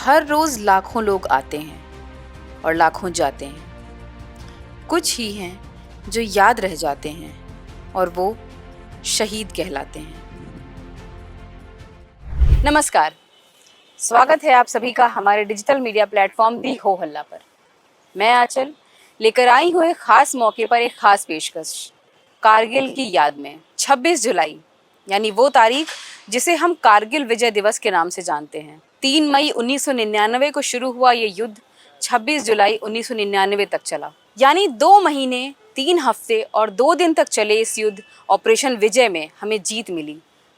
हर रोज लाखों लोग आते हैं और लाखों जाते हैं। कुछ ही हैं जो याद रह जाते हैं और वो शहीद कहलाते हैं। नमस्कार, स्वागत है आप सभी का हमारे डिजिटल मीडिया प्लेटफॉर्म दी हो हल्ला पर। मैं आंचल लेकर आई हूँ एक खास मौके पर एक खास पेशकश, कारगिल की याद में। 26 जुलाई यानी वो तारीख जिसे हम कारगिल विजय दिवस के नाम से जानते हैं। 3 मई 1999 को शुरू हुआ ये युद्ध 26 जुलाई 1999 तक चला, यानी 2 महीने 3 हफ्ते और 2 दिन तक चले इस युद्ध ऑपरेशन विजय में हमें जीत मिली।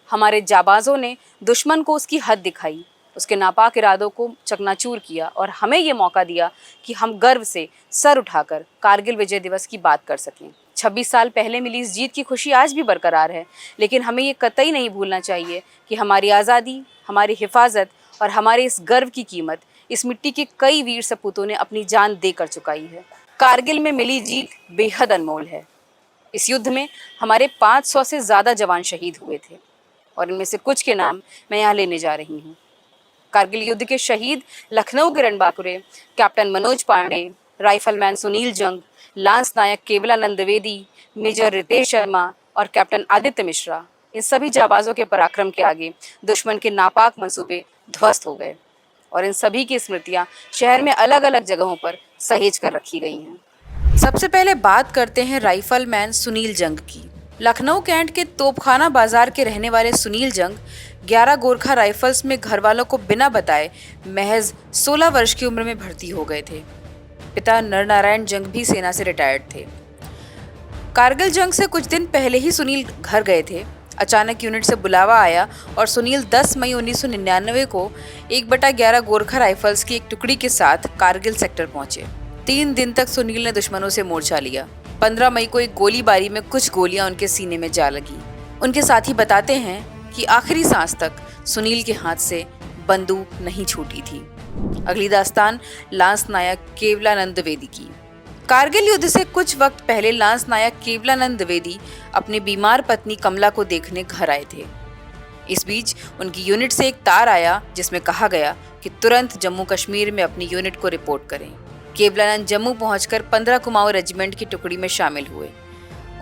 हमारे जाबाजों ने दुश्मन को उसकी हद दिखाई, उसके नापाक इरादों को चकनाचूर किया और हमें ये मौका दिया कि हम गर्व से सर उठाकर कारगिल विजय दिवस की बात कर सकें। 26 साल पहले मिली इस जीत की खुशी आज भी बरकरार है, लेकिन हमें ये कतई नहीं भूलना चाहिए कि हमारी आज़ादी, हमारी हिफाजत और हमारे इस गर्व की कीमत इस मिट्टी के कई वीर सपूतों ने अपनी जान देकर चुकाई है। कारगिल में मिली जीत बेहद अनमोल है। इस युद्ध में हमारे 500 से ज़्यादा जवान शहीद हुए थे और इनमें से कुछ के नाम मैं यहाँ लेने जा रही हूँ। कारगिल युद्ध के शहीद लखनऊ के रणबांकुरे कैप्टन मनोज पांडे, राइफलमैन सुनील जंग, लांस नायक केवलानंद द्विवेदी, मेजर रितेश शर्मा और कैप्टन आदित्य मिश्रा, इन सभी जाबाजों के पराक्रम के आगे दुश्मन के नापाक मंसूबे ध्वस्त हो गए और इन सभी की स्मृतियां शहर में अलग अलग जगहों पर सहेज कर रखी गई हैं। सबसे पहले बात करते हैं राइफलमैन सुनील जंग की। लखनऊ कैंट के तोपखाना बाजार के रहने वाले सुनील जंग 11 गोरखा राइफल्स में घर वालों को बिना बताए महज 16 वर्ष की उम्र में भर्ती हो गए थे। पिता नरनारायण जंग भी सेना से रिटायर्ड थे। कारगिल जंग से कुछ दिन पहले ही सुनील घर गए थे। अचानक यूनिट से बुलावा आया और सुनील 10 मई 1999 को 1/11 गोरखा राइफल्स की एक टुकड़ी के साथ कारगिल सेक्टर पहुंचे। 3 दिन तक सुनील ने दुश्मनों से मोर्चा लिया। 15 मई को एक गोलीबारी में कुछ गोलियां उनके सीने में जा लगी। उनके साथी बताते हैं कि आखिरी सांस तक सुनील के हाथ से बंदूक नहीं छूटी थी। अगली दास्तान लांस नायक केवलानंद द्विवेदी की। कारगिल युद्ध से कुछ वक्त पहले लांस नायक केवलानंद द्विवेदी अपनी बीमार पत्नी कमला को देखने घर आए थे। इस बीच उनकी यूनिट से एक तार आया जिसमें कहा गया कि तुरंत जम्मू कश्मीर में अपनी यूनिट को रिपोर्ट करें। केवलानंद जम्मू पहुंचकर 15 कुमाऊं रेजिमेंट की टुकड़ी में शामिल हुए।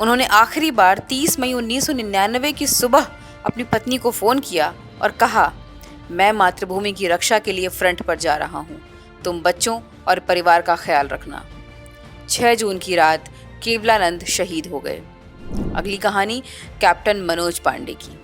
उन्होंने आखिरी बार 30 मई 1999 की सुबह अपनी पत्नी को फोन किया और कहा, मैं मातृभूमि की रक्षा के लिए फ्रंट पर जा रहा हूँ, तुम बच्चों और परिवार का ख्याल रखना। 6 जून की रात केवलानंद शहीद हो गए। अगली कहानी कैप्टन मनोज पांडे की।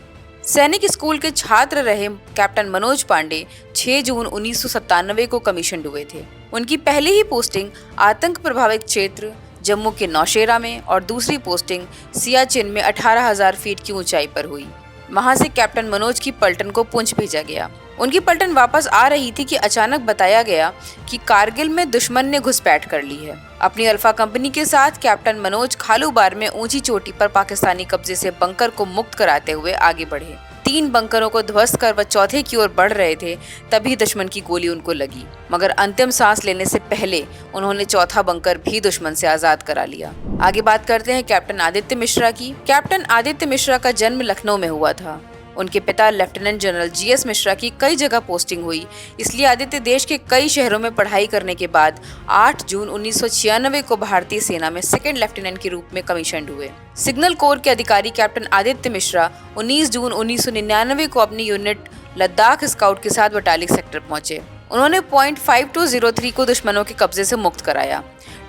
सैनिक स्कूल के छात्र रहे कैप्टन मनोज पांडे 6 जून 1997 को कमीशन हुए थे। उनकी पहली ही पोस्टिंग आतंक प्रभावित क्षेत्र जम्मू के नौशेरा में और दूसरी पोस्टिंग सियाचिन में 18,000 फीट की ऊंचाई पर हुई। वहां से कैप्टन मनोज की पलटन को पुंछ भेजा गया। उनकी पलटन वापस आ रही थी कि अचानक बताया गया कि कारगिल में दुश्मन ने घुसपैठ कर ली है। अपनी अल्फा कंपनी के साथ कैप्टन मनोज खालूबार में ऊंची चोटी पर पाकिस्तानी कब्जे से बंकर को मुक्त कराते हुए आगे बढ़े। 3 बंकरों को ध्वस्त कर वह चौथे की ओर बढ़ रहे थे, तभी दुश्मन की गोली उनको लगी, मगर अंतिम सांस लेने से पहले उन्होंने चौथा बंकर भी दुश्मन से आजाद करा लिया। आगे बात करते हैं कैप्टन आदित्य मिश्रा की। कैप्टन आदित्य मिश्रा का जन्म लखनऊ में हुआ था। उनके पिता लेफ्टिनेंट जनरल GS मिश्रा की कई जगह पोस्टिंग हुई, इसलिए आदित्य देश के कई शहरों में पढ़ाई करने के बाद 8 जून 1996 को भारतीय सेना में सेकंड लेफ्टिनेंट के रूप में कमीशन्ड हुए। सिग्नल कोर के अधिकारी कैप्टन आदित्य मिश्रा 19 जून 1999 को अपनी यूनिट लद्दाख स्काउट के साथ बटालिक सेक्टर पहुंचे। उन्होंने पॉइंट 5203 को दुश्मनों के कब्जे से मुक्त कराया।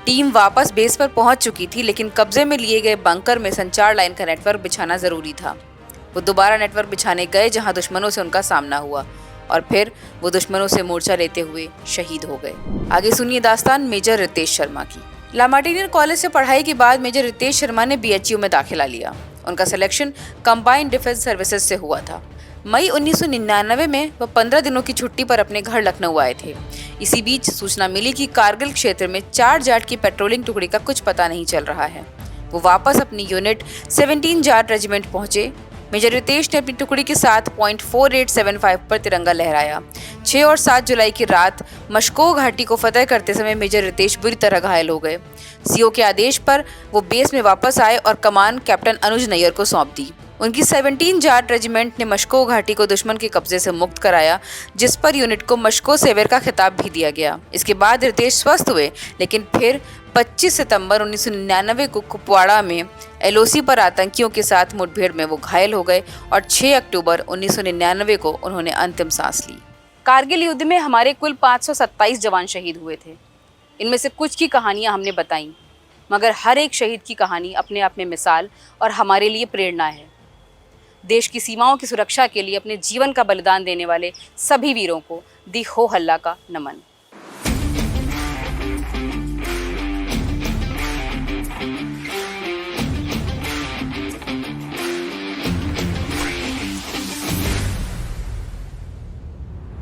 टीम वापस बेस पर पहुंच चुकी थी, लेकिन कब्जे में लिए गए बंकर में संचार लाइन का नेटवर्क बिछाना जरूरी था। वो दोबारा नेटवर्क बिछाने गए जहां दुश्मनों से उनका सामना हुआ और फिर वो दुश्मनों से मोर्चा लेते हुए शहीद हो गए। आगे सुनिए दास्तान मेजर रितेश शर्मा की। लामार्टिनियर कॉलेज से पढ़ाई के बाद मेजर रितेश शर्मा ने BHU में दाखिला लिया। उनका सिलेक्शन कंबाइंड डिफेंस सर्विसेज से हुआ था। मई 1999 में वह 15 दिनों की छुट्टी पर अपने घर लखनऊ आए थे। इसी बीच सूचना मिली कि कारगिल क्षेत्र में 4 जाट की पेट्रोलिंग टुकड़ी का कुछ पता नहीं चल रहा है। वो वापस अपनी यूनिट 17 जाट रेजिमेंट पहुंचे। मेजर रितेश ने अपनी टुकड़ी के साथ पॉइंट 4875 पर तिरंगा लहराया। 6 और 7 जुलाई की रात मशको घाटी को फतह करते समय मेजर रितेश बुरी तरह घायल हो गए। CO के आदेश पर वो बेस में वापस आए और कमान कैप्टन अनुज नैयर को सौंप दी। उनकी 17 जाट रेजिमेंट ने मस्को घाटी को दुश्मन के कब्जे से मुक्त कराया, जिस पर यूनिट को मस्को सेवर का खिताब भी दिया गया। इसके बाद रितेश स्वस्थ हुए, लेकिन फिर 25 सितंबर 1999 को कुपवाड़ा में एलओसी पर आतंकियों के साथ मुठभेड़ में वो घायल हो गए और 6 अक्टूबर 1999 को उन्होंने अंतिम सांस ली। कारगिल युद्ध में हमारे कुल 527 जवान शहीद हुए थे। इनमें से कुछ की कहानियां हमने बताई, मगर हर एक शहीद की कहानी अपने आप में मिसाल और हमारे लिए प्रेरणा है। देश की सीमाओं की सुरक्षा के लिए अपने जीवन का बलिदान देने वाले सभी वीरों को दी हो हल्ला का नमन।